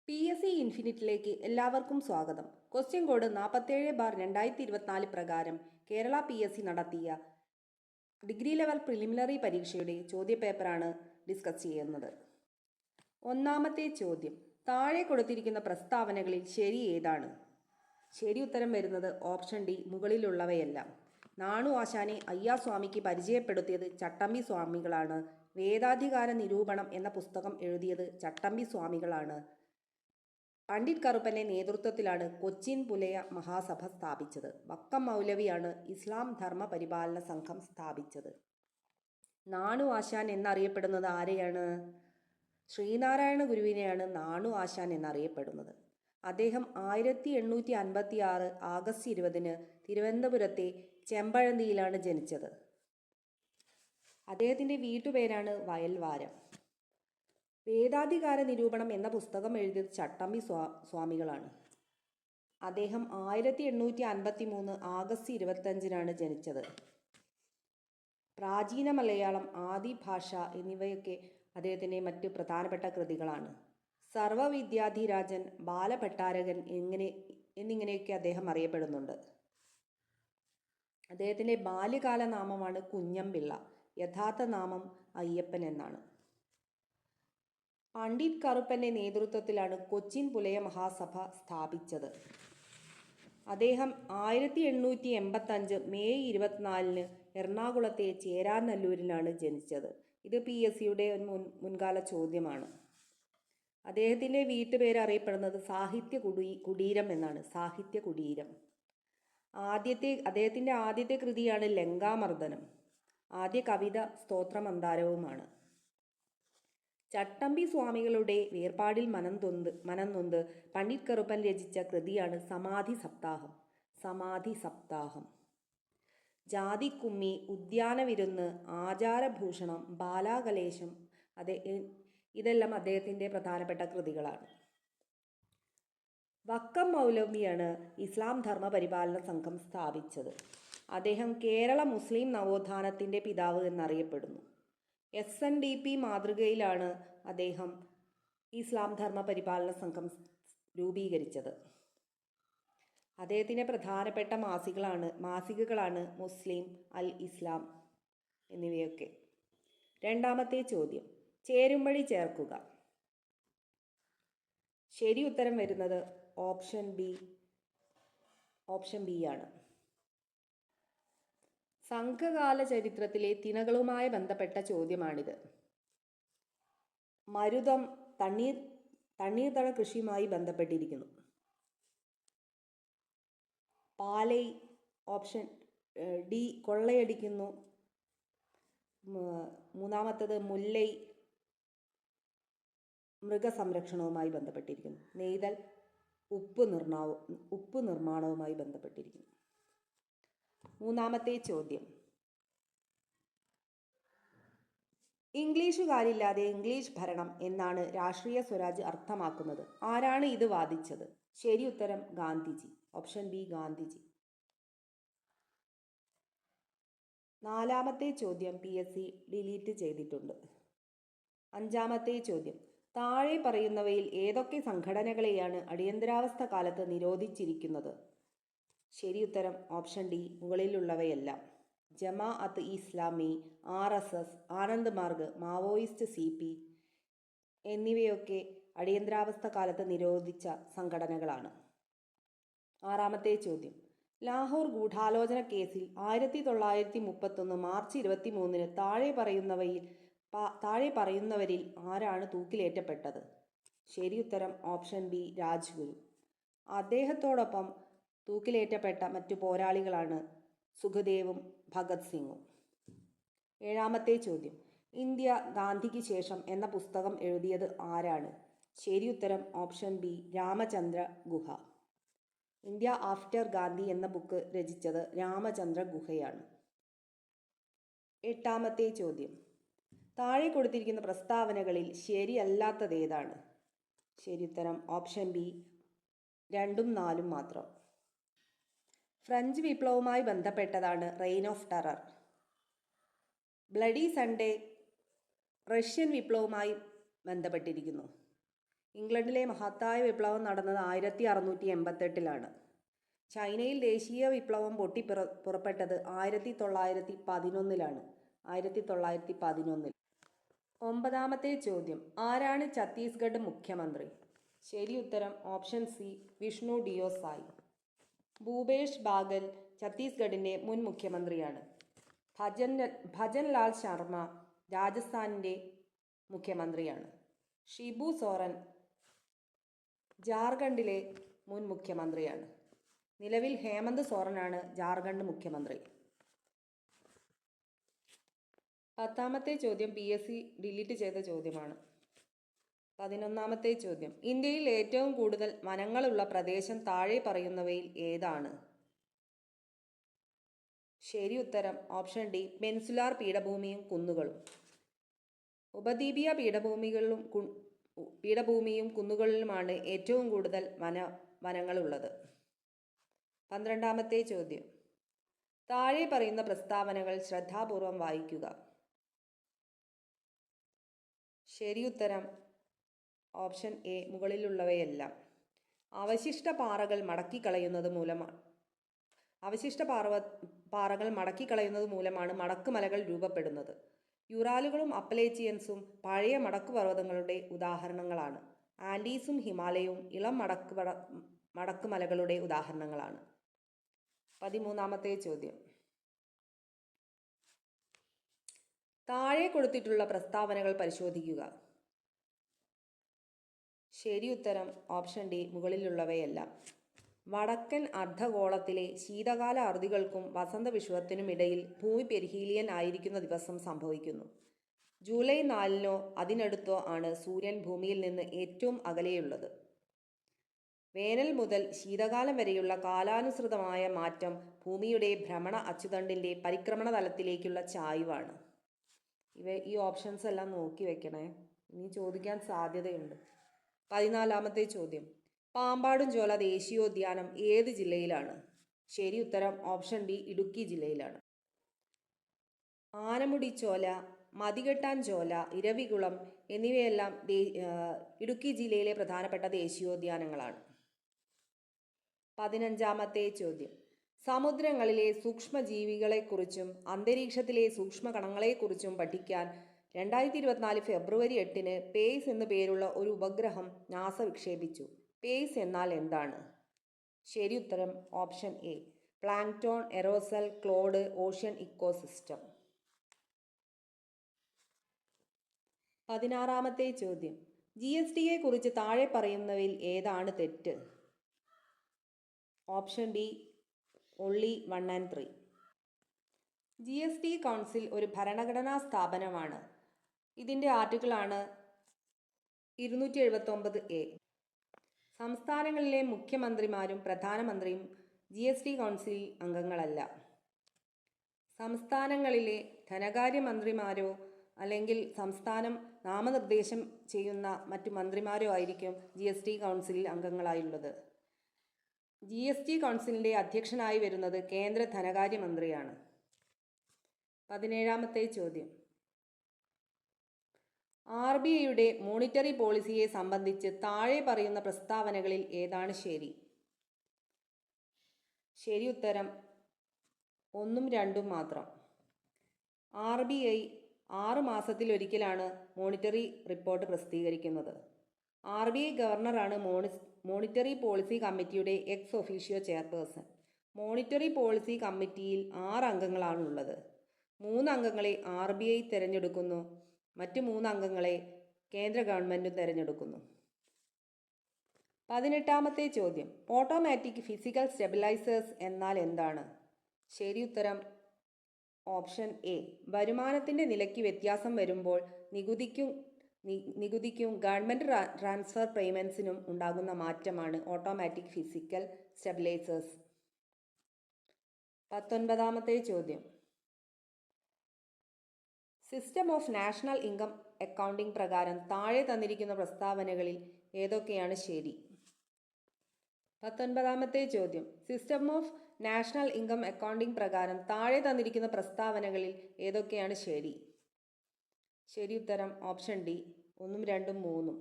PSC ഇൻഫിനിറ്റിലേക്ക് എല്ലാവർക്കും സ്വാഗതം. Question code 47/2024 പ്രകാരം കേരള PSC നടത്തിയ ഡിഗ്രി ലെവൽ പ്രിലിമിനറി പരീക്ഷയുടെ ചോദ്യപേപ്പറാണ് ഡിസ്കസ് ചെയ്യുന്നത്. ഒന്നാമത്തെ ചോദ്യം, താഴെ കൊടുത്തിരിക്കുന്ന പ്രസ്താവനകളിൽ ശരി ഏതാണ്? ശരി ഉത്തരം വരുന്നത് ഓപ്ഷൻ ഡി, മുകളിലുള്ളവയെല്ലാം. നാണു ആശാനെ അയ്യാസ്വാമിക്ക് പരിചയപ്പെടുത്തിയത് ചട്ടമ്പി സ്വാമികളാണ്. വേദാധികാര നിരൂപണം എന്ന പുസ്തകം എഴുതിയത് ചട്ടമ്പി സ്വാമികളാണ്. പണ്ഡിറ്റ് കറുപ്പന്റെ നേതൃത്വത്തിലാണ് കൊച്ചിൻ പുലയ മഹാസഭ സ്ഥാപിച്ചത്. വക്കം മൗലവിയാണ് ഇസ്ലാം ധർമ്മ പരിപാലന സംഘം സ്ഥാപിച്ചത്. നാണു ആശാൻ എന്നറിയപ്പെടുന്നത് ആരെയാണ്? ശ്രീനാരായണ ഗുരുവിനെയാണ് നാണു ആശാൻ എന്നറിയപ്പെടുന്നത്. അദ്ദേഹം 1856 ആഗസ്റ്റ് 20 തിരുവനന്തപുരത്തെ ചെമ്പഴന്തിയിലാണ് ജനിച്ചത്. അദ്ദേഹത്തിൻ്റെ വീട്ടുപേരാണ് വയൽവാരം. വേദാധികാര നിരൂപണം എന്ന പുസ്തകം എഴുതിയത് ചട്ടമ്പി സ്വാമികളാണ്. അദ്ദേഹം 1853 ആഗസ്റ്റ് 25 ജനിച്ചത്. പ്രാചീന മലയാളം, ആദി ഭാഷ എന്നിവയൊക്കെ അദ്ദേഹത്തിൻ്റെ മറ്റ് പ്രധാനപ്പെട്ട കൃതികളാണ്. സർവവിദ്യാധിരാജൻ, ബാലഭട്ടാരകൻ എന്നിങ്ങനെയൊക്കെ അദ്ദേഹം അറിയപ്പെടുന്നുണ്ട്. അദ്ദേഹത്തിൻ്റെ ബാല്യകാല നാമമാണ് കുഞ്ഞമ്പിള്ള. യഥാർത്ഥ നാമം അയ്യപ്പൻ എന്നാണ്. പണ്ഡിറ്റ് കറുപ്പന്റെ നേതൃത്വത്തിലാണ് കൊച്ചിൻ പുലയ മഹാസഭ സ്ഥാപിച്ചത്. അദ്ദേഹം 1885 മെയ് 24 എറണാകുളത്തെ ചേരാനല്ലൂരിലാണ് ജനിച്ചത്. ഇത് PSCയുടെ മുൻകാല ചോദ്യമാണ്. അദ്ദേഹത്തിൻ്റെ വീട്ടുപേര് അറിയപ്പെടുന്നത് സാഹിത്യ കുടീരം എന്നാണ്. സാഹിത്യ കുടീരം. അദ്ദേഹത്തിൻ്റെ ആദ്യത്തെ കൃതിയാണ് ലങ്കാമർദ്ദനം. ആദ്യ കവിത സ്തോത്രമന്ദാരവുമാണ്. ചട്ടമ്പി സ്വാമികളുടെ വേർപാടിൽ മനംനൊന്ത് പണ്ഡിറ്റ് കറുപ്പൻ രചിച്ച കൃതിയാണ് സമാധി സപ്താഹം. സമാധി സപ്താഹം. ജാതിക്കുമ്മി, ഉദ്യാനവിരുന്ന്, ആചാരഭൂഷണം, ബാലാകലേശം ഇതെല്ലാം അദ്ദേഹത്തിൻ്റെ പ്രധാനപ്പെട്ട കൃതികളാണ്. വക്കം മൗലവിയാണ് ഇസ്ലാം ധർമ്മ പരിപാലന സംഘം സ്ഥാപിച്ചത്. അദ്ദേഹം കേരള മുസ്ലിം നവോത്ഥാനത്തിൻ്റെ പിതാവ് എന്നറിയപ്പെടുന്നു. SNDP മാതൃകയിലാണ് അദ്ദേഹം ഇസ്ലാം ധർമ്മ പരിപാലന സംഘം രൂപീകരിച്ചത്. അദ്ദേഹത്തിൻ്റെ പ്രധാനപ്പെട്ട മാസികകളാണ് മുസ്ലിം, അൽ ഇസ്ലാം എന്നിവയൊക്കെ. രണ്ടാമത്തെ ചോദ്യം, ചേരുംവഴി ചേർക്കുക. ശരി ഉത്തരം വരുന്നത് ഓപ്ഷൻ ബി ആണ്. സംഘകാല ചരിത്രത്തിലെ തിണകളുമായി ബന്ധപ്പെട്ട ചോദ്യമാണിത്. മരുതം തണ്ണീർത്തട കൃഷിയുമായി ബന്ധപ്പെട്ടിരിക്കുന്നു. പാലൈ ഓപ്ഷൻ ഡി കൊള്ളയടിക്കുന്നു. മൂന്നാമത്തത് മുല്ലൈ മൃഗസംരക്ഷണവുമായി ബന്ധപ്പെട്ടിരിക്കുന്നു. നെയ്തൽ ഉപ്പ് നിർമ്മാണവുമായി ബന്ധപ്പെട്ടിരിക്കുന്നു. മൂന്നാമത്തെ ചോദ്യം, ഇംഗ്ലീഷുകാരില്ലാതെ ഇംഗ്ലീഷ് ഭരണം എന്നാണ് രാഷ്ട്രീയ സ്വരാജ് അർത്ഥമാക്കുന്നത്. ആരാണ് ഇത് വാദിച്ചത്? ശരി ഉത്തരം ഗാന്ധിജി. Option B, Gandhiji. നാലാമത്തെ ചോദ്യം PSC ഡിലീറ്റ് ചെയ്തിട്ടുണ്ട്. അഞ്ചാമത്തെ ചോദ്യം, താഴെ പറയുന്നവയിൽ ഏതൊക്കെ സംഘടനകളെയാണ് അടിയന്തരാവസ്ഥ കാലത്ത് നിരോധിച്ചിരിക്കുന്നത്? ശരി ഉത്തരം ഓപ്ഷൻ ഡി, മുകളിലുള്ളവയെല്ലാം. Jamaat Islami, RSS, Anand Marg, Maoist CP എന്നിവയൊക്കെ അടിയന്തരാവസ്ഥ കാലത്ത് നിരോധിച്ച സംഘടനകളാണ്. ആറാമത്തെ ചോദ്യം, ലാഹോർ ഗൂഢാലോചന കേസിൽ 1931 മാർച്ച് 23 താഴെ പറയുന്നവരിൽ ആരാണ് തൂക്കിലേറ്റപ്പെട്ടത്? ശരി ഉത്തരം ഓപ്ഷൻ ബി, രാജ്ഗുരു. അദ്ദേഹത്തോടൊപ്പം തൂക്കിലേറ്റപ്പെട്ട മറ്റു പോരാളികളാണ് സുഖദേവും ഭഗത് സിംഗും. ഏഴാമത്തെ ചോദ്യം, ഇന്ത്യ ഗാന്ധിക്ക് ശേഷം എന്ന പുസ്തകം എഴുതിയത് ആരാണ്? ശരി ഉത്തരം ഓപ്ഷൻ ബി, രാമചന്ദ്ര ഗുഹ. ഇന്ത്യ ആഫ്റ്റർ ഗാന്ധി എന്ന ബുക്ക് രചിച്ചത് രാമചന്ദ്ര ഗുഹയാണ്. എട്ടാമത്തെ ചോദ്യം, താഴെ കൊടുത്തിരിക്കുന്ന പ്രസ്താവനകളിൽ ശരിയല്ലാത്തത് ഏതാണ്? ശരി ഉത്തരം ഓപ്ഷൻ ബി, 2ഉം 4ഉം മാത്രം. ഫ്രഞ്ച് വിപ്ലവവുമായി ബന്ധപ്പെട്ടതാണ് reign of terror. Bloody Sunday Russian വിപ്ലവവുമായി ബന്ധപ്പെട്ടിരിക്കുന്നു. ഇംഗ്ലണ്ടിലെ മഹത്തായ വിപ്ലവം നടന്നത് 1688-ലാണ്. ചൈനയിൽ ദേശീയ വിപ്ലവം പുറപ്പെട്ടത് 1911-ലാണ്. 1911. 9-ാമത്തെ ചോദ്യം. ആരാണ് ഛത്തീസ്ഗഡ് മുഖ്യമന്ത്രി? ശരി ഉത്തരം ഓപ്ഷൻ സി വിഷ്ണു ഡിയോ സായ്. ഭൂപേഷ് ബാഗൽ ഛത്തീസ്ഗഡിൻ്റെ മുൻ മുഖ്യമന്ത്രിയാണ്. ഭജൻലാൽ ശർമ്മ രാജസ്ഥാനിൻ്റെ മുഖ്യമന്ത്രിയാണ്. ഷിബു സോറൻ ജാർഖണ്ഡിലെ മുൻ മുഖ്യമന്ത്രിയാണ്. നിലവിൽ ഹേമന്ത് സോറനാണ് ജാർഖണ്ഡ് മുഖ്യമന്ത്രി. 10-ാമത്തെ ചോദ്യം PSC ഡിലീറ്റ് ചെയ്ത ചോദ്യമാണ്. 11-ാമത്തെ ചോദ്യം. ഇന്ത്യയിൽ ഏറ്റവും കൂടുതൽ വനങ്ങളുള്ള പ്രദേശം താഴെ പറയുന്നവയിൽ ഏതാണ്? ശരി ഉത്തരം ഓപ്ഷൻ ഡി പെൻസുലാർ പീഠഭൂമിയും കുന്നുകളും. ഉപദ്വീപീയ പീഠഭൂമിയും കുന്നുകളിലുമാണ് ഏറ്റവും കൂടുതൽ വനങ്ങളുള്ളത്. 12-ാമത്തെ ചോദ്യം. താഴെ പറയുന്ന പ്രസ്താവനകൾ ശ്രദ്ധാപൂർവം വായിക്കുക. ശരി ഉത്തരം ഓപ്ഷൻ എ മുകളിലുള്ളവയെല്ലാം. അവശിഷ്ട പാറകൾ മടക്കിക്കളയുന്നത് മൂലമാണ് മടക്കുമലകൾ രൂപപ്പെടുന്നത്. യുറാലുകളും അപ്പലേച്ചിയൻസും പഴയ മടക്കുപർവ്വതങ്ങളുടെ ഉദാഹരണങ്ങളാണ്. ആൻഡീസും ഹിമാലയവും ഇളം മടക്കുമലകളുടെ ഉദാഹരണങ്ങളാണ്. 13-ാമത്തെ ചോദ്യം. താഴെ കൊടുത്തിട്ടുള്ള പ്രസ്താവനകൾ പരിശോധിക്കുക. ശരി ഉത്തരം ഓപ്ഷൻ ഡി മുകളിലുള്ളവയെല്ലാം. വടക്കൻ അർദ്ധഗോളത്തിലെ ശീതകാല അറുതികൾക്കും വസന്തവിഷുവത്തിനുമിടയിൽ ഭൂമി പെരിഹീലിയൻ ആയിരിക്കുന്ന ദിവസം സംഭവിക്കുന്നു. ജൂലൈ 4-നോ അതിനടുത്തോ ആണ് സൂര്യൻ ഭൂമിയിൽ നിന്ന് ഏറ്റവും അകലെയുള്ളത്. വേനൽ മുതൽ ശീതകാലം വരെയുള്ള കാലാനുസൃതമായ മാറ്റം ഭൂമിയുടെ ഭ്രമണ അച്ചുതണ്ടിൻ്റെ പരിക്രമണ തലത്തിലേക്കുള്ള ചായ്വാണ്. ഈ ഓപ്ഷൻസ് എല്ലാം നോക്കി വെക്കണേ, ഇനി ചോദിക്കാൻ സാധ്യതയുണ്ട്. 14-ാമത്തെ ചോദ്യം. പാമ്പാടുംചോല ദേശീയോദ്യാനം ഏത് ജില്ലയിലാണ്? ശരി ഉത്തരം ഓപ്ഷൻ ഡി ഇടുക്കി ജില്ലയിലാണ്. ആനമുടിച്ചോല, മതികെട്ടാൻചോല, ഇരവികുളം എന്നിവയെല്ലാം ഇടുക്കി ജില്ലയിലെ പ്രധാനപ്പെട്ട ദേശീയോദ്യാനങ്ങളാണ്. 15-ാമത്തെ ചോദ്യം. സമുദ്രങ്ങളിലെ സൂക്ഷ്മജീവികളെക്കുറിച്ചും അന്തരീക്ഷത്തിലെ സൂക്ഷ്മകണങ്ങളെക്കുറിച്ചും പഠിക്കാൻ 2024 ഫെബ്രുവരി 8-ന് പേസ് എന്നു പേരുള്ള ഒരു ഉപഗ്രഹം നാസ വിക്ഷേപിച്ചു. പേസ് എന്നാൽ എന്താണ്? ശരി ഉത്തരം option A plankton, aerosol, cloud, ocean ecosystem. 16-ാമത്തെ ചോദ്യം. GSTയെ കുറിച്ച് താഴെ പറയുന്നവയിൽ ഏതാണ് തെറ്റ്? Option D only 1 and 3. GST council ഒരു ഭരണഘടനാ സ്ഥാപനമാണ്. ഇതിൻ്റെ ആർട്ടിക്കിളാണ് 279A. സംസ്ഥാനങ്ങളിലെ മുഖ്യമന്ത്രിമാരും പ്രധാനമന്ത്രിയും GST കൗൺസിൽ അംഗങ്ങളല്ല. സംസ്ഥാനങ്ങളിലെ ധനകാര്യമന്ത്രിമാരോ അല്ലെങ്കിൽ സംസ്ഥാനം നാമനിർദ്ദേശം ചെയ്യുന്ന മറ്റു മന്ത്രിമാരോ ആയിരിക്കും GST കൗൺസിലിൽ അംഗങ്ങളായുള്ളത്. GST കൗൺസിലിൻ്റെ അധ്യക്ഷനായി വരുന്നത് കേന്ദ്ര ധനകാര്യമന്ത്രിയാണ്. 17-ാമത്തെ ചോദ്യം. RBIയുടെ മോണിറ്ററി പോളിസിയെ സംബന്ധിച്ച് താഴെ പറയുന്ന പ്രസ്താവനകളിൽ ഏതാണ് ശരി? ശരി ഉത്തരം 1ഉം 2ഉം മാത്രം. RBI 6 മാസത്തിലൊരിക്കലാണ് മോണിറ്ററി റിപ്പോർട്ട് പ്രസിദ്ധീകരിക്കുന്നത്. RBI ഗവർണറാണ് മോണിറ്ററി പോളിസി കമ്മിറ്റിയുടെ ex officio chairperson. Monetary policy കമ്മിറ്റിയിൽ 6 അംഗങ്ങളാണുള്ളത്. 3 അംഗങ്ങളെ RBI തിരഞ്ഞെടുക്കുന്നു, മറ്റ് 3 അംഗങ്ങളെ കേന്ദ്ര ഗവൺമെൻറ്റും തിരഞ്ഞെടുക്കുന്നു. 18-ാമത്തെ ചോദ്യം. ഓട്ടോമാറ്റിക് ഫിസിക്കൽ സ്റ്റെബിലൈസേഴ്സ് എന്നാൽ എന്താണ്? ശരി ഉത്തരം ഓപ്ഷൻ എ വരുമാനത്തിൻ്റെ നിലയ്ക്ക് വ്യത്യാസം വരുമ്പോൾ നികുതിക്കും ഗവൺമെൻറ് ട്രാൻസ്ഫർ പേയ്മെൻറ്റ്സിനും ഉണ്ടാകുന്ന മാറ്റമാണ് ഓട്ടോമാറ്റിക് ഫിസിക്കൽ സ്റ്റെബിലൈസേഴ്സ്. 19-ാമത്തെ ചോദ്യം. System of national income accounting പ്രകാരം താഴെ തന്നിരിക്കുന്ന പ്രസ്താവനകളിൽ ഏതൊക്കെയാണ് ശരി? 19-ാമത്തെ ചോദ്യം. System of national income accounting പ്രകാരം താഴെ തന്നിരിക്കുന്ന പ്രസ്താവനകളിൽ ഏതൊക്കെയാണ് ശരി? ശരി ഉത്തരം ഓപ്ഷൻ ഡി 1ഉം 2ഉം 3ഉം.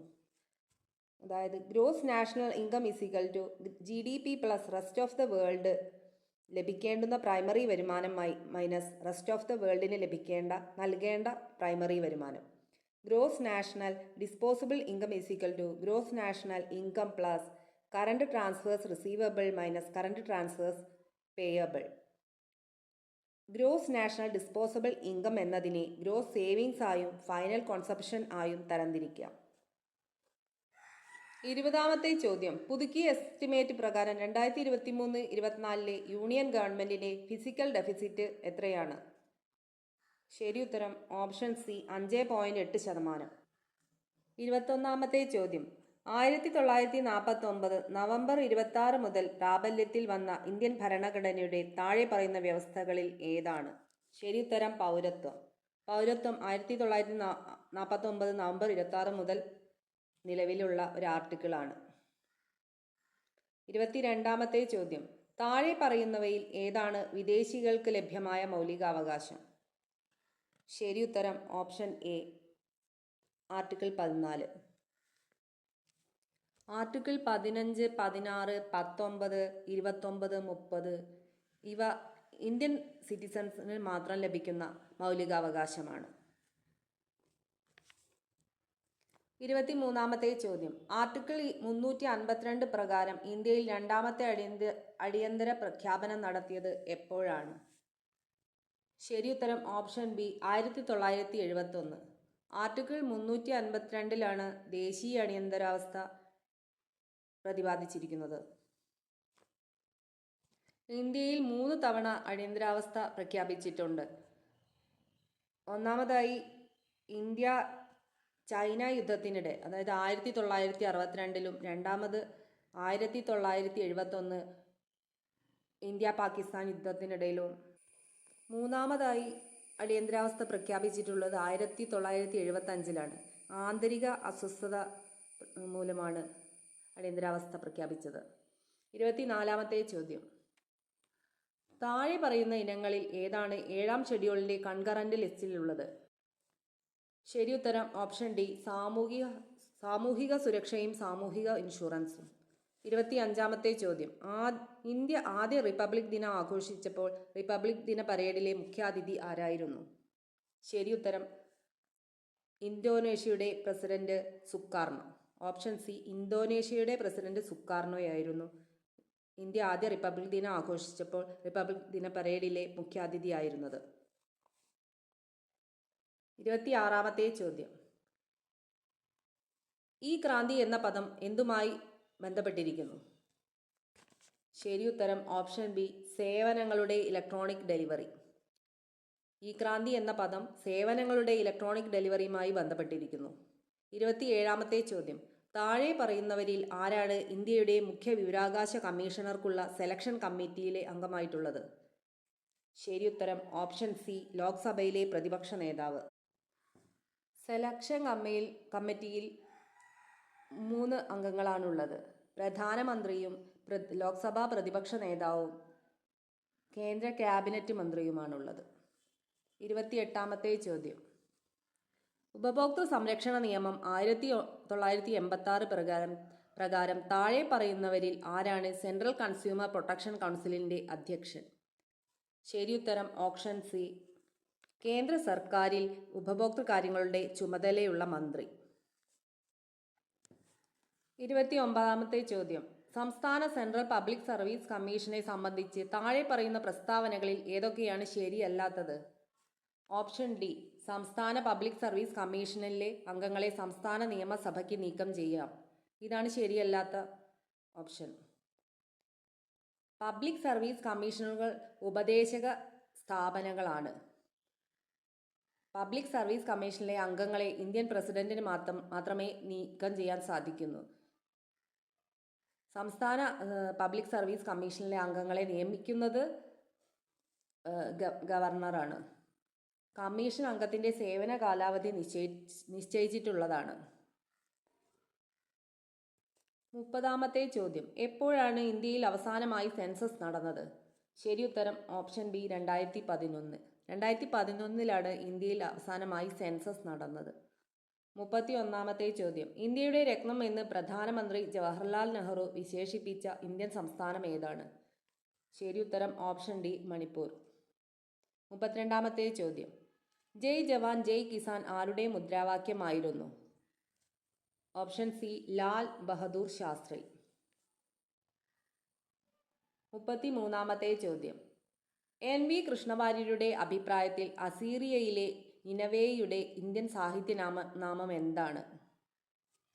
അതായത് gross national income is equal to GDP plus rest of the world ലഭിക്കേണ്ടുന്ന പ്രൈമറി വരുമാനം മൈനസ് റെസ്റ്റ് ഓഫ് ദ വേൾഡിന് നൽകേണ്ട പ്രൈമറി വരുമാനം. Gross national disposable income is equal to gross national income plus current transfers receivable minus current transfers payable. Gross national disposable income എന്നതിനെ gross savings ആയും final consumption ആയും തരംതിരിക്കാം. 20ാമത്തെ ചോദ്യം. പുതുക്കിയ estimate പ്രകാരം 2023-24 യൂണിയൻ ഗവൺമെന്റിന്റെ ഫിസിക്കൽ ഡെഫിസിറ്റ് എത്രയാണ്? ശരി ഉത്തരം ഓപ്ഷൻ സി 5.8%. 21ാമത്തെ ചോദ്യം. 1949 നവംബർ 26 മുതൽ പ്രാബല്യത്തിൽ വന്ന ഇന്ത്യൻ ഭരണഘടനയുടെ താഴെ പറയുന്ന വ്യവസ്ഥകളിൽ ഏതാണ്? ശരി ഉത്തരം പൗരത്വം. പൗരത്വം 1949 നവംബർ 26 മുതൽ നിലവിലുള്ള ഒരു ആർട്ടിക്കിളാണ്. 22ാമത്തെ ചോദ്യം. താഴെ പറയുന്നവയിൽ ഏതാണ് വിദേശികൾക്ക് ലഭ്യമായ മൗലികാവകാശം? ശരി ഉത്തരം ഓപ്ഷൻ എ ആർട്ടിക്കിൾ 14. ആർട്ടിക്കിൾ 15, 16, 19, 29, 30 ഇവ ഇന്ത്യൻ സിറ്റിസൺസിന് മാത്രം ലഭിക്കുന്ന മൗലികാവകാശമാണ്. 23ാമത്തെ ചോദ്യം. ആർട്ടിക്കിൾ 352 പ്രകാരം ഇന്ത്യയിൽ രണ്ടാമത്തെ അടിയന്തര പ്രഖ്യാപനം നടത്തിയത് എപ്പോഴാണ്? ശരി ഉത്തരം ഓപ്ഷൻ ബി 1971. ആർട്ടിക്കിൾ 352 ദേശീയ അടിയന്തരാവസ്ഥ പ്രതിപാദിച്ചിരിക്കുന്നത്. ഇന്ത്യയിൽ 3 തവണ അടിയന്തരാവസ്ഥ പ്രഖ്യാപിച്ചിട്ടുണ്ട്. ഒന്നാമതായി ഇന്ത്യ ചൈന യുദ്ധത്തിനിടെ, അതായത് 1962, രണ്ടാമത് 1971 ഇന്ത്യ പാകിസ്ഥാൻ യുദ്ധത്തിനിടയിലും, മൂന്നാമതായി അടിയന്തരാവസ്ഥ പ്രഖ്യാപിച്ചിട്ടുള്ളത് 1975 ആന്തരിക അസ്വസ്ഥത മൂലമാണ് അടിയന്തരാവസ്ഥ പ്രഖ്യാപിച്ചത്. 24ാമത്തെ ചോദ്യം. താഴെ പറയുന്ന ഇനങ്ങളിൽ ഏതാണ് 7ാം ഷെഡ്യൂളിന്റെ കൺകറന്റ് ലിസ്റ്റിലുള്ളത്? ശരി ഉത്തരം ഓപ്ഷൻ ഡി സാമൂഹിക സുരക്ഷയും സാമൂഹിക ഇൻഷുറൻസും. 25ാമത്തെ ചോദ്യം. ഇന്ത്യ ആദ്യ റിപ്പബ്ലിക് ദിനം ആഘോഷിച്ചപ്പോൾ റിപ്പബ്ലിക് ദിന പരേഡിലെ മുഖ്യാതിഥി ആരായിരുന്നു? ശരി ഉത്തരം ഇന്തോനേഷ്യയുടെ പ്രസിഡന്റ് സുകാർണോ. ഓപ്ഷൻ സി ഇന്തോനേഷ്യയുടെ പ്രസിഡന്റ് സുകാർണോയായിരുന്നു ഇന്ത്യ ആദ്യ റിപ്പബ്ലിക് ദിനം ആഘോഷിച്ചപ്പോൾ റിപ്പബ്ലിക് ദിന പരേഡിലെ മുഖ്യാതിഥിയായിരുന്നത്. 26ാമത്തെ ചോദ്യം. ഈ ക്രാന്തി എന്ന പദം എന്തുമായി ബന്ധപ്പെട്ടിരിക്കുന്നു? ശരി ഉത്തരം ഓപ്ഷൻ ബി സേവനങ്ങളുടെ ഇലക്ട്രോണിക് ഡെലിവറി. ഈ ക്രാന്തി എന്ന പദം സേവനങ്ങളുടെ ഇലക്ട്രോണിക് ഡെലിവറിയുമായി ബന്ധപ്പെട്ടിരിക്കുന്നു. 27ാമത്തെ ചോദ്യം. താഴെ പറയുന്നവരിൽ ആരാണ് ഇന്ത്യയുടെ മുഖ്യ വിവരാവകാശ കമ്മീഷണർക്കുള്ള സെലക്ഷൻ കമ്മിറ്റിയിലെ അംഗമായിട്ടുള്ളത്? ശരി ഉത്തരം ഓപ്ഷൻ സി ലോക്സഭയിലെ പ്രതിപക്ഷ നേതാവ്. സെലക്ഷൻ കമ്മിറ്റിയിൽ 3 അംഗങ്ങളാണുള്ളത്. പ്രധാനമന്ത്രിയും ലോക്സഭാ പ്രതിപക്ഷ നേതാവും കേന്ദ്ര ക്യാബിനറ്റ് മന്ത്രിയുമാണുള്ളത്. 28ാമത്തെ ചോദ്യം. ഉപഭോക്തൃ സംരക്ഷണ നിയമം 1986 പ്രകാരം താഴെ പറയുന്നവരിൽ ആരാണ് സെൻട്രൽ കൺസ്യൂമർ പ്രൊട്ടക്ഷൻ കൗൺസിലിന്റെ അധ്യക്ഷൻ? ശരി ഉത്തരം ഓപ്ഷൻ സി കേന്ദ്ര സർക്കാരിൽ ഉപഭോക്തൃ കാര്യങ്ങളുടെ ചുമതലയുള്ള മന്ത്രി. 29ാമത്തെ ചോദ്യം. സംസ്ഥാന സെൻട്രൽ പബ്ലിക് സർവീസ് കമ്മീഷനെ സംബന്ധിച്ച് താഴെ പറയുന്ന പ്രസ്താവനകളിൽ ഏതൊക്കെയാണ് ശരിയല്ലാത്തത്? ഓപ്ഷൻ ഡി സംസ്ഥാന പബ്ലിക് സർവീസ് കമ്മീഷനിലെ അംഗങ്ങളെ സംസ്ഥാന നിയമസഭയ്ക്ക് നീക്കം ചെയ്യാം. ഇതാണ് ശരിയല്ലാത്ത ഓപ്ഷൻ. പബ്ലിക് സർവീസ് കമ്മീഷനുകൾ ഉപദേശക സ്ഥാപനങ്ങളാണ്. പബ്ലിക് സർവീസ് കമ്മീഷനിലെ അംഗങ്ങളെ ഇന്ത്യൻ പ്രസിഡന്റിന് മാത്രമേ നീക്കം ചെയ്യാൻ സാധിക്കുന്നു. സംസ്ഥാന പബ്ലിക് സർവീസ് കമ്മീഷനിലെ അംഗങ്ങളെ നിയമിക്കുന്നത് ഗവർണറാണ്. കമ്മീഷൻ അംഗത്തിന്റെ സേവന കാലാവധി നിശ്ചയിച്ചിട്ടുള്ളതാണ്. 30ാമത്തെ ചോദ്യം. എപ്പോഴാണ് ഇന്ത്യയിൽ അവസാനമായി സെൻസസ് നടന്നത്? ശരി ഉത്തരം ഓപ്ഷൻ ബി 2011. 2011 ഇന്ത്യയിൽ അവസാനമായി സെൻസസ് നടന്നത്. 31-ാമത്തെ ചോദ്യം. ഇന്ത്യയുടെ രത്നം എന്ന് പ്രധാനമന്ത്രി ജവഹർലാൽ നെഹ്റു വിശേഷിപ്പിച്ച ഇന്ത്യൻ സംസ്ഥാനം ഏതാണ്? ശരി ഉത്തരം ഓപ്ഷൻ ഡി മണിപ്പൂർ. 32-ാമത്തെ ചോദ്യം. ജയ് ജവാൻ ജയ് കിസാൻ ആരുടെ മുദ്രാവാക്യമായിരുന്നു? Option C Lal Bahadur Shastri. 33-ാമത്തെ ചോദ്യം. എൻ വി കൃഷ്ണവാര്യരുടെ അഭിപ്രായത്തിൽ അസീറിയയിലെ നിനവേയുടെ ഇന്ത്യൻ സാഹിത്യനാമം എന്താണ്?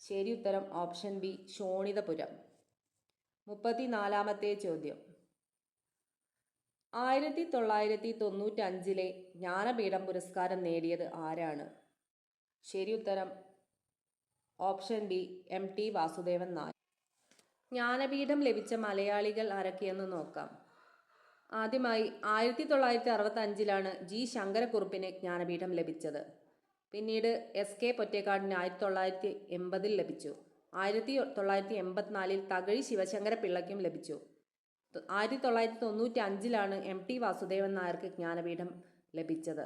ശരി ഉത്തരം ഓപ്ഷൻ ബി ശോണിതപുരം. 34-ാമത്തെ ചോദ്യം. 1995 ജ്ഞാനപീഠം പുരസ്കാരം നേടിയത് ആരാണ്? ശരി ഉത്തരം option B M T Vasudevan Nair. Jnanpith ലഭിച്ച മലയാളികൾ ആരൊക്കെയെന്ന് നോക്കാം. ആദ്യമായി 1965 ജി ശങ്കരക്കുറുപ്പിന് ജ്ഞാനപീഠം ലഭിച്ചത്. പിന്നീട് എസ് കെ പൊറ്റേക്കാടിന് 1980 ലഭിച്ചു. 1984 തകഴി ശിവശങ്കര പിള്ളയ്ക്കും ലഭിച്ചു. 1995 എം ടി വാസുദേവൻ നായർക്ക് ജ്ഞാനപീഠം ലഭിച്ചത്.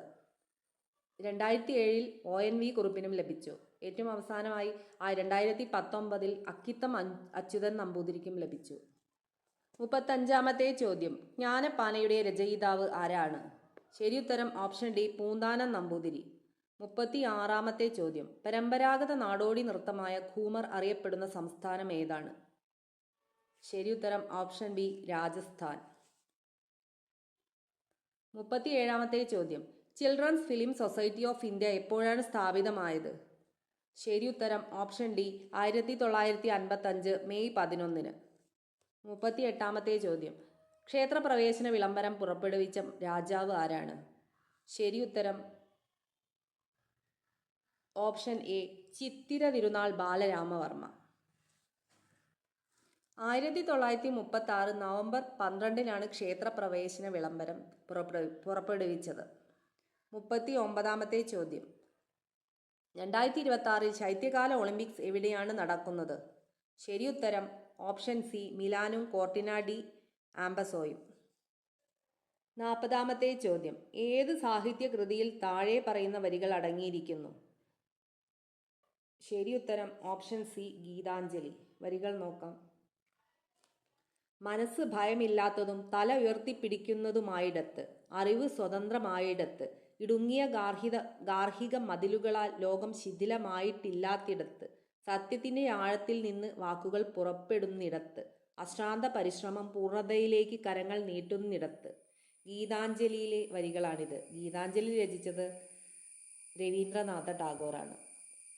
2007 ONV കുറുപ്പിനും ലഭിച്ചു. ഏറ്റവും അവസാനമായി 2019 അക്കിത്തം അച്യുതൻ നമ്പൂതിരിക്കും ലഭിച്ചു. 35-ാമത്തെ ചോദ്യം. ജ്ഞാനപ്പാനയുടെ രചയിതാവ് ആരാണ്? ശരി ഉത്തരം ഓപ്ഷൻ ഡി പൂന്താനം നമ്പൂതിരി. 36-ാമത്തെ ചോദ്യം. പരമ്പരാഗത നാടോടി നൃത്തമായ ഘൂമർ അറിയപ്പെടുന്ന സംസ്ഥാനം ഏതാണ്? ശരി ഉത്തരം ഓപ്ഷൻ ബി രാജസ്ഥാൻ. 37-ാമത്തെ ചോദ്യം. Children's film society of India എപ്പോഴാണ് സ്ഥാപിതമായത്? ശരി ഉത്തരം ഓപ്ഷൻ ഡി 1955 മെയ് 11. 38-ാമത്തെ ചോദ്യം. ക്ഷേത്രപ്രവേശന വിളംബരം പുറപ്പെടുവിച്ച രാജാവ് ആരാണ്? ശരി ഉത്തരം option A Chithira Thirunal Balarama Varma. 1936 November 12 ക്ഷേത്രപ്രവേശന വിളംബരം പുറപ്പെടുവിച്ചത്. 39-ാമത്തെ ചോദ്യം. 2026 ശൈത്യകാല ഒളിമ്പിക്സ് എവിടെയാണ് നടക്കുന്നത്? ശരി ഉത്തരം ഓപ്ഷൻ സി മിലാനും കോർട്ടിന ഡി ആംബസോയും. 40-ാമത്തെ ചോദ്യം. ഏത് സാഹിത്യകൃതിയിൽ താഴെ പറയുന്ന വരികൾ അടങ്ങിയിരിക്കുന്നു? ശരി ഉത്തരം ഓപ്ഷൻ സി ഗീതാഞ്ജലി. വരികൾ നോക്കാം. മനസ്സ് ഭയമില്ലാത്തതും തല ഉയർത്തിപ്പിടിക്കുന്നതുമായിടത്ത്, അറിവ് സ്വതന്ത്രമായിടത്ത്, ഇടുങ്ങിയ ഗാർഹിക മതിലുകളാൽ ലോകം ശിഥിലമായിട്ടില്ലാത്തിടത്ത്, സത്യത്തിൻ്റെ ആഴത്തിൽ നിന്ന് വാക്കുകൾ പുറപ്പെടുന്നിടത്ത്, അശ്രാന്ത പരിശ്രമം പൂർണ്ണതയിലേക്ക് കരങ്ങൾ നീട്ടുന്നിടത്ത്. ഗീതാഞ്ജലിയിലെ വരികളാണിത്. ഗീതാഞ്ജലി രചിച്ചത് രവീന്ദ്രനാഥ ടാഗോറാണ്.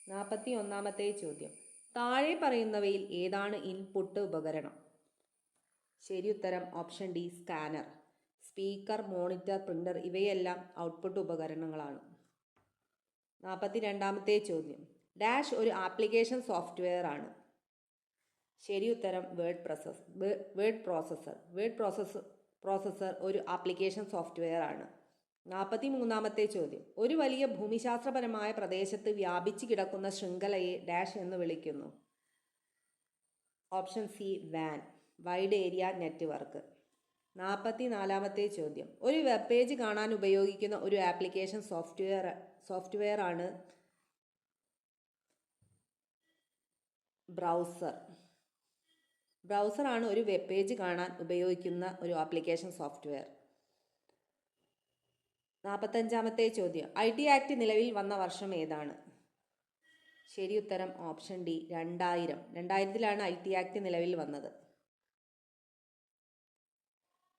41-ാമത്തെ ചോദ്യം. താഴെ പറയുന്നവയിൽ ഏതാണ് ഇൻപുട്ട് ഉപകരണം? ശരി ഉത്തരം option D scanner. Speaker, monitor, printer ഇവയെല്ലാം ഔട്ട്പുട്ട് ഉപകരണങ്ങളാണ്. 42-ാമത്തെ ചോദ്യം. ഡാഷ് ഒരു ആപ്ലിക്കേഷൻ സോഫ്റ്റ്വെയർ ആണ്. ശരി ഉത്തരം വേർഡ് പ്രോസസ്സർ. വേർഡ് പ്രോസസ്സർ ഒരു ആപ്ലിക്കേഷൻ സോഫ്റ്റ്വെയർ ആണ്. 43-ാമത്തെ ചോദ്യം. ഒരു വലിയ ഭൂമിശാസ്ത്രപരമായ പ്രദേശത്ത് വ്യാപിച്ചു കിടക്കുന്ന ശൃംഖലയെ ഡാഷ് എന്ന് വിളിക്കുന്നു. ഓപ്ഷൻ സി വാൻ, വൈഡ് ഏരിയ നെറ്റ്വർക്ക്. 44-ാമത്തെ ചോദ്യം. ഒരു വെബ് പേജ് കാണാൻ ഉപയോഗിക്കുന്ന ഒരു ആപ്ലിക്കേഷൻ സോഫ്റ്റ്വെയർ ആണ് ബ്രൗസർ. ബ്രൗസറാണ് ഒരു വെബ് പേജ് കാണാൻ ഉപയോഗിക്കുന്ന ഒരു ആപ്ലിക്കേഷൻ സോഫ്റ്റ്വെയർ. 45-ാമത്തെ ചോദ്യം. IT ആക്ട് നിലവിൽ വന്ന വർഷം ഏതാണ്? ശരി ഉത്തരം ഓപ്ഷൻ ഡി 2000. 2000 IT ആക്ട് നിലവിൽ വന്നത്.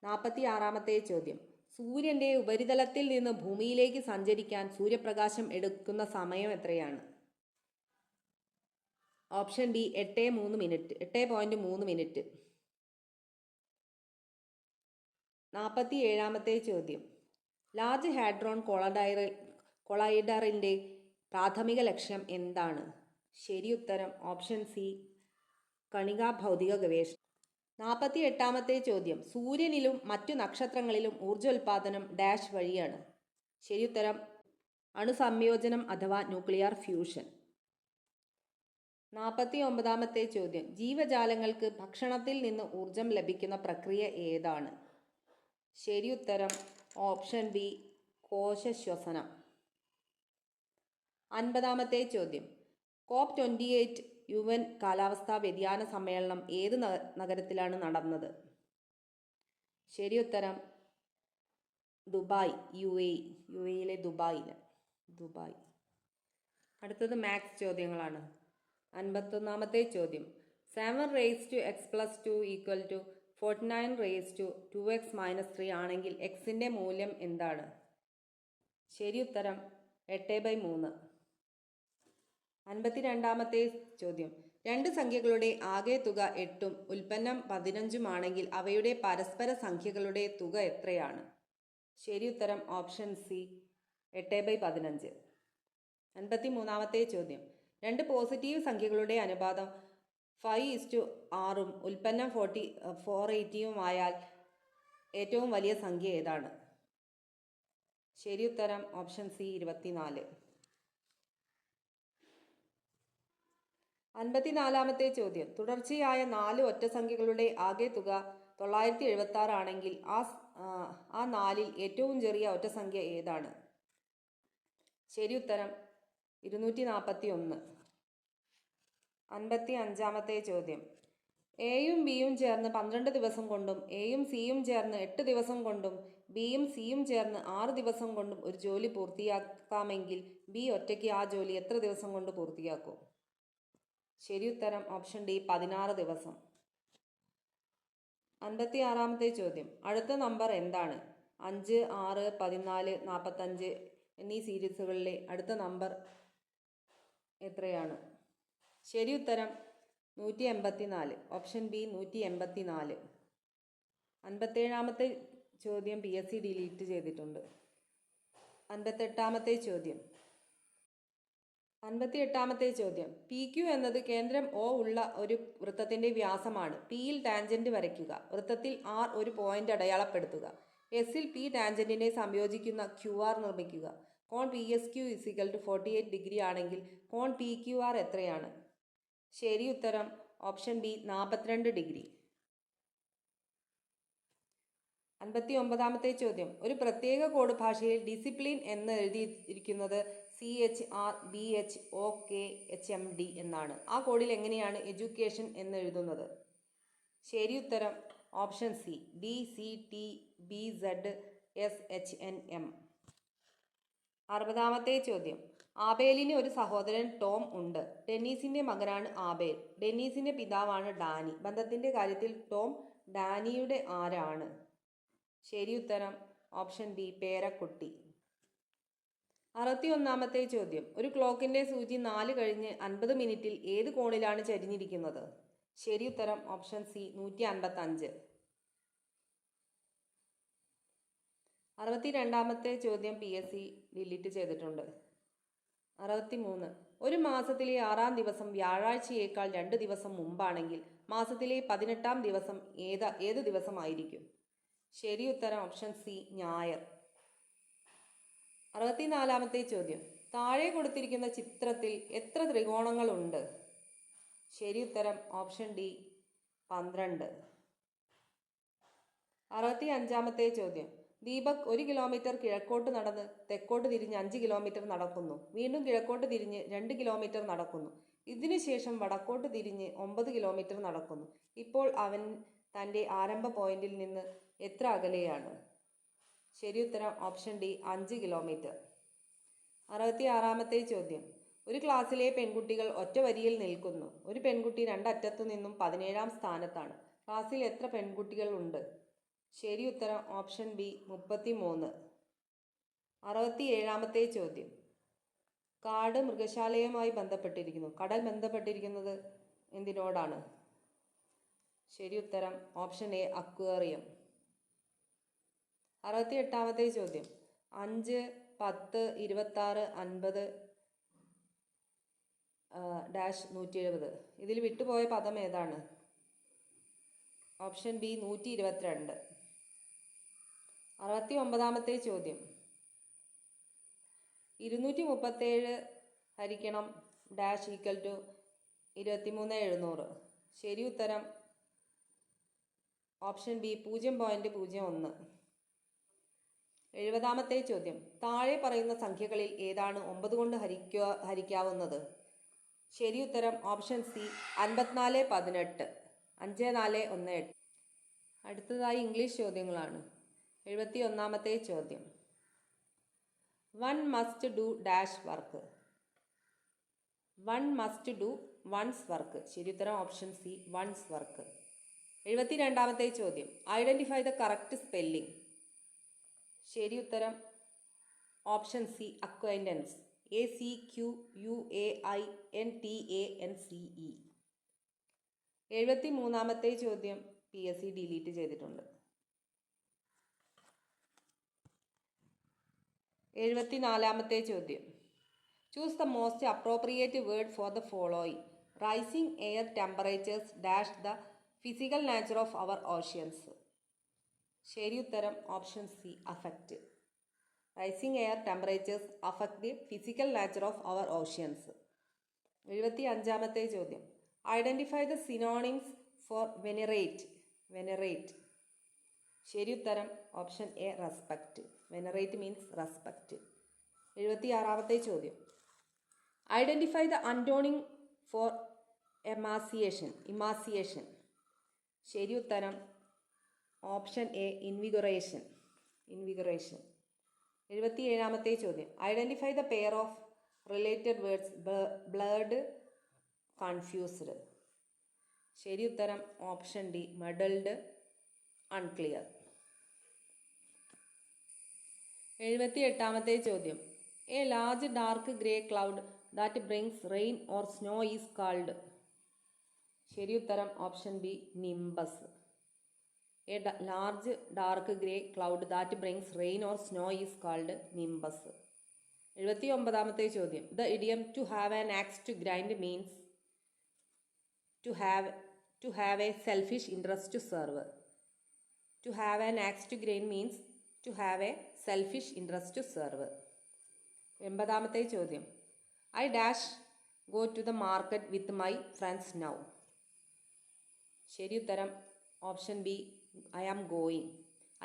46-ാമത്തെ ചോദ്യം. സൂര്യൻ്റെ ഉപരിതലത്തിൽ നിന്ന് ഭൂമിയിലേക്ക് സഞ്ചരിക്കാൻ സൂര്യപ്രകാശം എടുക്കുന്ന സമയം എത്രയാണ്? Option B 8.3 minute. 47-ാമത്തെ ചോദ്യം. ലാർജ് ഹാഡ്രോൺ കൊളൈഡറിൻ്റെ പ്രാഥമിക ലക്ഷ്യം എന്താണ്? ശരി ഉത്തരം ഓപ്ഷൻ സി കണികാ ഭൗതിക ഗവേഷണം. 48-ാമത്തെ ചോദ്യം. സൂര്യനിലും മറ്റു നക്ഷത്രങ്ങളിലും ഊർജോൽപാദനം ഡാഷ് വഴിയാണ്. ശരി ഉത്തരം അണുസംയോജനം അഥവാ ന്യൂക്ലിയർ ഫ്യൂഷൻ. 49-ാമത്തെ ചോദ്യം. ജീവജാലങ്ങൾക്ക് ഭക്ഷണത്തിൽ നിന്ന് ഊർജം ലഭിക്കുന്ന പ്രക്രിയ ഏതാണ്? ശരി ഉത്തരം ഓപ്ഷൻ ബി കോശശ്വസനം. 50-ാമത്തെ ചോദ്യം. COP28 UN കാലാവസ്ഥാ വ്യതിയാന സമ്മേളനം ഏത് നഗരത്തിലാണ് നടന്നത്? ശരി ഉത്തരം ദുബായ്, UAE ദുബായ്. അടുത്തത് മാത്സ് ചോദ്യങ്ങളാണ്. 51ാമത്തെ ചോദ്യം, 7 raised to x plus 2 equal to 49 raised to 2x minus 3 ആണെങ്കിൽ എക്സിൻ്റെ മൂല്യം എന്താണ്? ശരി ഉത്തരം 8/3. 52ാമത്തെ ചോദ്യം, രണ്ട് സംഖ്യകളുടെ ആകെ തുക 8ഉം ഉൽപ്പന്നം 15ഉം ആണെങ്കിൽ അവയുടെ പരസ്പര സംഖ്യകളുടെ തുക എത്രയാണ്? ശരി ഉത്തരം ഓപ്ഷൻ സി 8/15. 53ാമത്തെ ചോദ്യം, രണ്ട് പോസിറ്റീവ് സംഖ്യകളുടെ അനുപാതം 5:6ഉം ഉൽപ്പന്നം 480ഉം ആയാൽ ഏറ്റവും വലിയ സംഖ്യ ഏതാണ്? ശരി ഉത്തരം ഓപ്ഷൻ സി 24. 54ാമത്തെ ചോദ്യം, തുടർച്ചയായ 4 ഒറ്റസംഖ്യകളുടെ ആകെ തുക 976 ആണെങ്കിൽ ആ 4ൽ ഏറ്റവും ചെറിയ ഒറ്റസംഖ്യ ഏതാണ്? ശരി ഉത്തരം 241. 55ാമത്തെ ചോദ്യം, എയും ബിയും ചേർന്ന് 12 ദിവസം കൊണ്ടും എയും സിയും ചേർന്ന് 8 ദിവസം കൊണ്ടും ബിയും സിയും ചേർന്ന് 6 ദിവസം കൊണ്ടും ഒരു ജോലി പൂർത്തിയാക്കാമെങ്കിൽ ബി ഒറ്റയ്ക്ക് ആ ജോലി എത്ര ദിവസം കൊണ്ട് പൂർത്തിയാക്കും? ശരി ഉത്തരം ഓപ്ഷൻ ഡി 16 ദിവസം. 56ാമത്തെ ചോദ്യം, അടുത്ത നമ്പർ എന്താണ്? 5, 6, 14, 45 എന്നീ സീരീസുകളിലെ അടുത്ത നമ്പർ എത്രയാണ്? ശരി ഉത്തരം 184, ഓപ്ഷൻ ബി 184. 57ാമത്തെ ചോദ്യം PSC ഡിലീറ്റ് ചെയ്തിട്ടുണ്ട്. 58ാമത്തെ ചോദ്യം, PQ എന്നത് കേന്ദ്രം O ഉള്ള ഒരു വൃത്തത്തിന്റെ വ്യാസമാണ്. Pയിൽ ടാൻജന്റ് വരയ്ക്കുക. വൃത്തത്തിൽ R ഒരു പോയിന്റ് അടയാളപ്പെടുത്തുക. Sൽ P ടാൻജന്റിനെ സംയോജിക്കുന്ന QR നിർമ്മിക്കുക. കോൺ PSQ = 48 ഡിഗ്രി ആണെങ്കിൽ കോൺ PQR എത്രയാണ്? ശരി ഉത്തരം ഓപ്ഷൻ ബി 42 ഡിഗ്രി. 59ാമത്തെ ചോദ്യം, ഒരു പ്രത്യേക കോഡ് ഭാഷയിൽ ഡിസിപ്ലിൻ എന്ന് എഴുതിയിരിക്കുന്നത് CHRBHOKHMD എന്നാണ്. ആ കോഡിൽ എങ്ങനെയാണ് എഡ്യൂക്കേഷൻ എന്ന് എഴുതുന്നത്? ശരി ഉത്തരം ഓപ്ഷൻ സി DCTBZSHNM. 60ാമത്തെ ചോദ്യം, ആബേലിന് ഒരു സഹോദരൻ ടോം ഉണ്ട്. ഡെന്നീസിന്റെ മകനാണ് ആബേൽ. ഡെന്നീസിന്റെ പിതാവാണ് ഡാനി. ബന്ധത്തിന്റെ കാര്യത്തിൽ ടോം ഡാനിയുടെ ആരാണ്? ശരി ഉത്തരം ഓപ്ഷൻ ബി പേരക്കുട്ടി. 61ാമത്തെ ചോദ്യം, ഒരു ക്ലോക്കിന്റെ സൂചി 4 കഴിഞ്ഞ് 50 മിനിറ്റിൽ ഏത് കോണിലാണ് ചരിഞ്ഞിരിക്കുന്നത്? ശരി ഉത്തരം ഓപ്ഷൻ സി 155. 62ാമത്തെ ചോദ്യം PSC ഡിലീറ്റ് ചെയ്തിട്ടുണ്ട്. 63, ഒരു മാസത്തിലെ 6ാം ദിവസം വ്യാഴാഴ്ചയേക്കാൾ 2 ദിവസം മുമ്പാണെങ്കിൽ മാസത്തിലെ 18ാം ദിവസം ഏത് ദിവസമായിരിക്കും? ശരി ഉത്തരം ഓപ്ഷൻ സി ഞായർ. 64ാമത്തെ ചോദ്യം, താഴെ കൊടുത്തിരിക്കുന്ന ചിത്രത്തിൽ എത്ര ത്രികോണങ്ങളുണ്ട്? ശരി ഉത്തരം ഓപ്ഷൻ ഡി 12. 65ാമത്തെ ചോദ്യം, ദീപക് 1 കിലോമീറ്റർ കിഴക്കോട്ട് നടന്ന് തെക്കോട്ട് തിരിഞ്ഞ് 5 കിലോമീറ്റർ നടക്കുന്നു. വീണ്ടും കിഴക്കോട്ട് തിരിഞ്ഞ് 2 കിലോമീറ്റർ നടക്കുന്നു. ഇതിനുശേഷം വടക്കോട്ട് തിരിഞ്ഞ് 9 കിലോമീറ്റർ നടക്കുന്നു. ഇപ്പോൾ അവൻ തൻ്റെ ആരംഭ പോയിന്റിൽ നിന്ന് എത്ര അകലെയാണ്? ശരി ഉത്തരം ഓപ്ഷൻ ഡി 5 കിലോമീറ്റർ. 66ാമത്തെ ചോദ്യം, ഒരു ക്ലാസ്സിലെ പെൺകുട്ടികൾ ഒറ്റ വരിയിൽ നിൽക്കുന്നു. ഒരു പെൺകുട്ടി 2 അറ്റത്തു നിന്നും 17ാം സ്ഥാനത്താണ്. ക്ലാസ്സിൽ എത്ര പെൺകുട്ടികൾ ഉണ്ട്? ശരി ഉത്തരം ഓപ്ഷൻ ബി 33. 67ാമത്തെ ചോദ്യം, കാട് മൃഗശാലയുമായി ബന്ധപ്പെട്ടിരിക്കുന്നു. കടൽ ബന്ധപ്പെട്ടിരിക്കുന്നത് എന്തിനോടാണ്? ശരി ഉത്തരം ഓപ്ഷൻ എ അക്വേറിയം. 68ാമത്തെ ചോദ്യം, 5, 10, 26, 50 -170 ഇതിൽ വിട്ടുപോയ പദം ഏതാണ്? Option B 122. 69ാമത്തെ ചോദ്യം, 237 ഹരിക്കണം -23,700. ശരി ഉത്തരം ഓപ്ഷൻ ബി 0.01. 70ാമത്തെ ചോദ്യം, താഴെ പറയുന്ന സംഖ്യകളിൽ ഏതാണ് 9 കൊണ്ട് ഹരിക്കാവുന്നത്? ശരി ഉത്തരം ഓപ്ഷൻ സി 54-18. 5418. അടുത്തതായി ഇംഗ്ലീഷ് ചോദ്യങ്ങളാണ്. 71-ാമത്തെ ചോദ്യം. One must do dash work. One must do one's work. ശരി ഉത്തരം ഓപ്ഷൻ സി വൺസ് വർക്ക്. 72-ാമത്തെ ചോദ്യം. Identify the correct spelling. ശരി ഉത്തരം ഓപ്ഷൻ സി അക്വൈൻറ്റൻസ്. ACQUAINTANCE. 73-ാമത്തെ ചോദ്യം PSC ഡിലീറ്റ് ചെയ്തിട്ടുണ്ട്. 74-ാമത്തെ ചോദ്യം. Choose the most appropriate word for the following. Rising air temperatures dash the physical nature of our oceans. ശരി ഉത്തരം option C affect. Rising air temperatures affect the physical nature of our oceans. 75-ാമത്തെ ചോദ്യം. Identify the synonyms for venerate. Venerate. ശരി ഉത്തരം option A respect. Venerate means respect. 76-ാമത്തെ ചോദ്യം. Identify the antonym for emaciation. Emaciation. ശരി ഉത്തരം option A invigoration. Invigoration. 77-ാമത്തെ ചോദ്യം. Identify the pair of related words. Blurred, confused. ശരി ഉത്തരം ഓപ്ഷൻ ഡി മഡൽഡ്, അൺക്ലിയർ. 78-ാമത്തെ ചോദ്യം. A large dark grey cloud that brings rain or snow is called. ശരി ഉത്തരം option B nimbus. A large dark grey cloud that brings rain or snow is called nimbus. 79-ാമത്തെ ചോദ്യം. The idiom to have an axe to grind means to have a selfish interest to serve. To have an axe to grind means to have a selfish interest to serve. 80-ാമത്തെ ചോദ്യം. I dash go to the market with my friends now. ശരി ഉത്തരം option B I am going.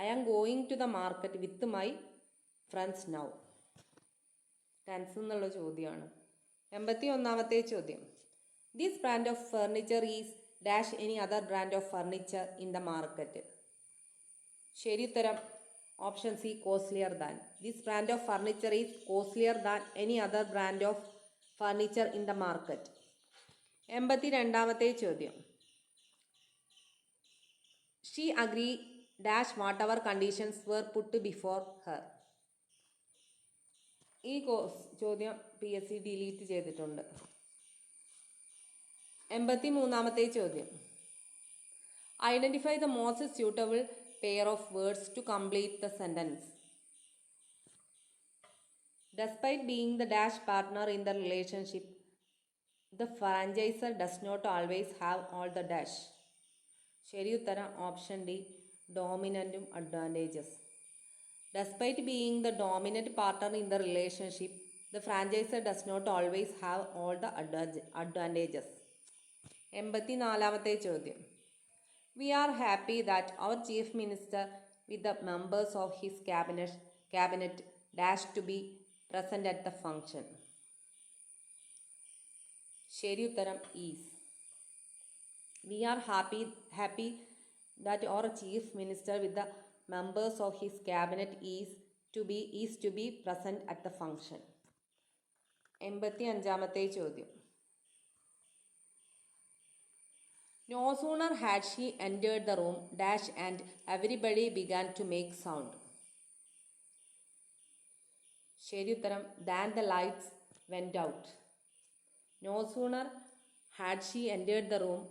I am going to the market with my friends now. Tense എന്നുള്ള ചോദ്യമാണ്. 81-ാമത്തെ ചോദ്യം. This brand of furniture is dash any other brand of furniture in the market. ശരി ഉത്തരം option C costlier than. This brand of furniture is costlier than any other brand of furniture in the market. 82-ാമത്തെ ചോദ്യം. She agree dash whatever conditions were put before her. ഈ ചോദ്യം PSC delete ചെയ്തിട്ടുണ്ട്. 83-ാമത്തെ ചോദ്യം. Identify the most suitable pair of words to complete the sentence. Despite being the dash partner in the relationship, the franchiser does not always have all the dash. ശരി ഉത്തരം option D ഡോമിനൻറ്റും advantages. Despite being the dominant partner in the relationship, the franchisor does not always have all the advantages. 84-ാമത്തെ ചോദ്യം. We are happy that our chief minister with the members of his cabinet dash to be present at the function. ശരി ഉത്തരം is. We are happy that our chief minister with the members of his cabinet is to be present at the function. 85-ാമത്തെ ചോദ്യം. No sooner had she entered the room dash and everybody began to make sound. ശരി ഉത്തരം than the lights went out. No sooner had she entered the room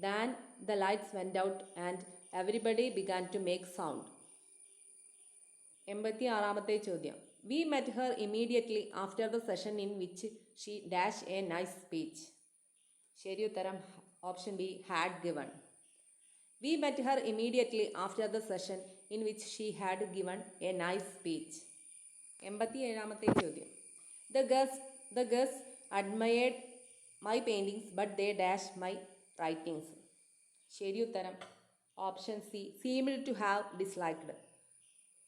than the lights went out and everybody began to make sound. 86-ാമത്തെ ചോദ്യം. We met her immediately after the session in which she dash a nice speech. ശരി ഉത്തരം option B had given. We met her immediately after the session in which she had given a nice speech. 87-ാമത്തെ ചോദ്യം. The guests admired my paintings but they dash my writings. ശരി ഉത്തരം option C seemed to have disliked.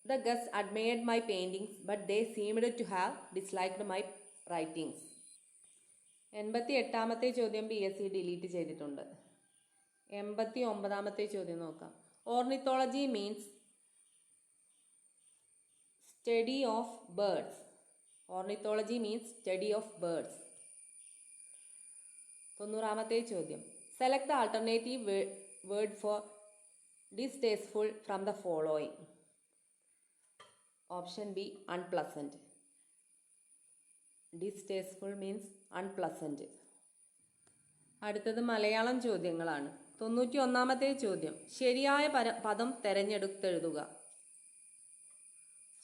The guests admired my paintings but they seemed to have disliked my writings. 88-ാമത്തെ ചോദ്യം PSC delete ചെയ്തിട്ടുണ്ട്. 89-ാമത്തെ ചോദ്യം നോക്കാം. Ornithology means study of birds. Ornithology means study of birds. 90-ാമത്തെ ചോദ്യം. Select the alternative word for distasteful from the following. Option B unpleasant. Distasteful means unpleasant. അടുത്തത് മലയാളം ചോദ്യങ്ങളാണ്. 91-ാമത്തെ ചോദ്യം. ശരിയായ പദം തെരഞ്ഞെടുത്തെഴുതുക.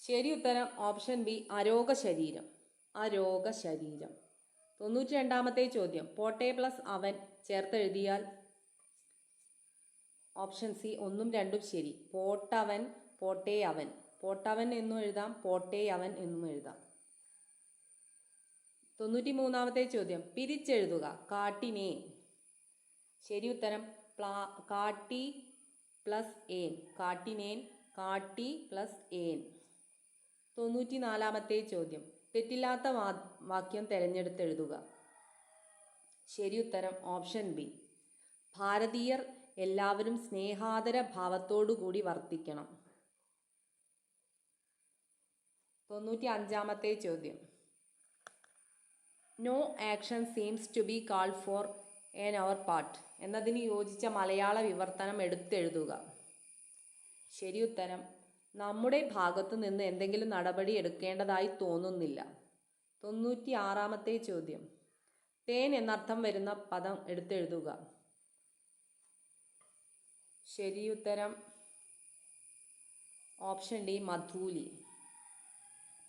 ശരി ഉത്തരം ഓപ്ഷൻ ബി അരോഗശരീരം. അരോഗശരീരം. 92-ാമത്തെ ചോദ്യം. പോട്ടെ പ്ലസ് അവൻ ചേർത്തെഴുതിയാൽ ഓപ്ഷൻ സി 1ഉം 2ഉം ശരി. പോട്ടവൻ, പോട്ടേ അവൻ. പോട്ടവൻ എന്നും എഴുതാം, പോട്ടേ അവൻ എന്നും എഴുതാം. 93-ാമത്തെ ചോദ്യം. പിരിച്ചെഴുതുക. കാട്ടിനെ. ശരി ഉത്തരം കാട്ടി പ്ലസ് ഏൻ. കാട്ടിനേൻ, കാട്ടി പ്ലസ് ഏൻ. 94-ാമത്തെ ചോദ്യം. തെറ്റില്ലാത്ത വാക്യം തിരഞ്ഞെടുത്തെഴുതുക. ശരി ഉത്തരം ഓപ്ഷൻ ബി. ഭാരതീയർ എല്ലാവരും സ്നേഹാദര ഭാവത്തോടുകൂടി വർത്തിക്കണം. 95-ാമത്തെ ചോദ്യം. No action seems to be called for on our part എന്നതിന് യോജിച്ച മലയാള വിവർത്തനം എടുത്തെഴുതുക. ശരി ഉത്തരം നമ്മുടെ ഭാഗത്തു നിന്ന് എന്തെങ്കിലും നടപടി എടുക്കേണ്ടതായി തോന്നുന്നില്ല. 96-ാമത്തെ ചോദ്യം. തേൻ എന്നർത്ഥം വരുന്ന പദം എടുത്തെഴുതുക. ശരി ഉത്തരം ഓപ്ഷൻ ഡി മധൂലി.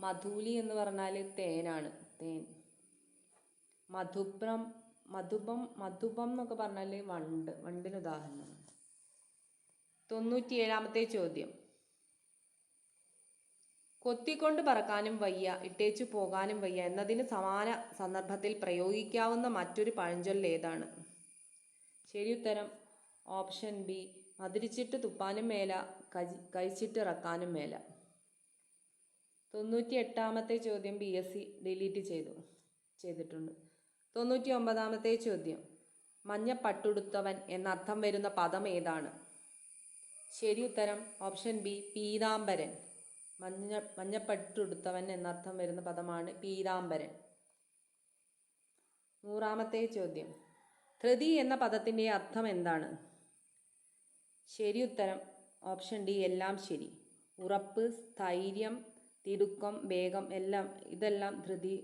മധൂലി എന്ന് പറഞ്ഞാൽ തേനാണ്. തേൻ. മധുപം എന്നൊക്കെ പറഞ്ഞാൽ വണ്ടിന് ഉദാഹരണമാണ്. 97-ാമത്തെ ചോദ്യം. കൊത്തിക്കൊണ്ട് പറക്കാനും വയ്യ, ഇട്ടേച്ചു പോകാനും വയ്യ എന്നതിന് സമാന സന്ദർഭത്തിൽ പ്രയോഗിക്കാവുന്ന മറ്റൊരു പഴഞ്ചൊല്ല് ഏതാണ്? ശരി ഉത്തരം ഓപ്ഷൻ ബി മധുരിച്ചിട്ട് തുപ്പാനും മേല, കഴിച്ചിട്ട് ഇറക്കാനും മേല. 98-ാമത്തെ ചോദ്യം PSC ഡിലീറ്റ് ചെയ്തിട്ടുണ്ട്. 99-ാമത്തെ ചോദ്യം. മഞ്ഞപ്പട്ടുടുത്തവൻ എന്നർത്ഥം വരുന്ന പദം ഏതാണ്? ശരി ഉത്തരം ഓപ്ഷൻ ബി പീതാംബരൻ. മഞ്ഞപ്പട്ടുടുത്തവൻ എന്നർത്ഥം വരുന്ന പദമാണ് പീതാംബരൻ. 100-ാമത്തെ ചോദ്യം. ധൃതി എന്ന പദത്തിൻ്റെ അർത്ഥം എന്താണ്? ശരി ഉത്തരം ഓപ്ഷൻ ഡി എല്ലാം ശരി. ഉറപ്പ്, സ്ഥൈര്യം, തിടുക്കം, വേഗം, ഇതെല്ലാം ധൃതി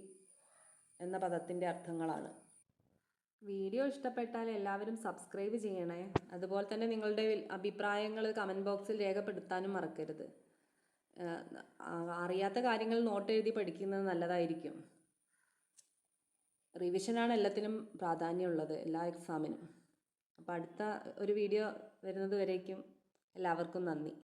എന്ന പദത്തിൻ്റെ അർത്ഥങ്ങളാണ്. വീഡിയോ ഇഷ്ടപ്പെട്ടാൽ എല്ലാവരും സബ്സ്ക്രൈബ് ചെയ്യണേ. അതുപോലെ തന്നെ നിങ്ങളുടെ അഭിപ്രായങ്ങൾ കമൻറ്റ് ബോക്സിൽ രേഖപ്പെടുത്താനും മറക്കരുത്. അറിയാത്ത കാര്യങ്ങൾ നോട്ട് എഴുതി പഠിക്കുന്നത് നല്ലതായിരിക്കും. റിവിഷനാണ് എല്ലാത്തിനും പ്രാധാന്യമുള്ളത്, എല്ലാ എക്സാമിനും. അപ്പോൾ അടുത്ത ഒരു വീഡിയോ വരുന്നത് വരേക്കും എല്ലാവർക്കും നന്ദി.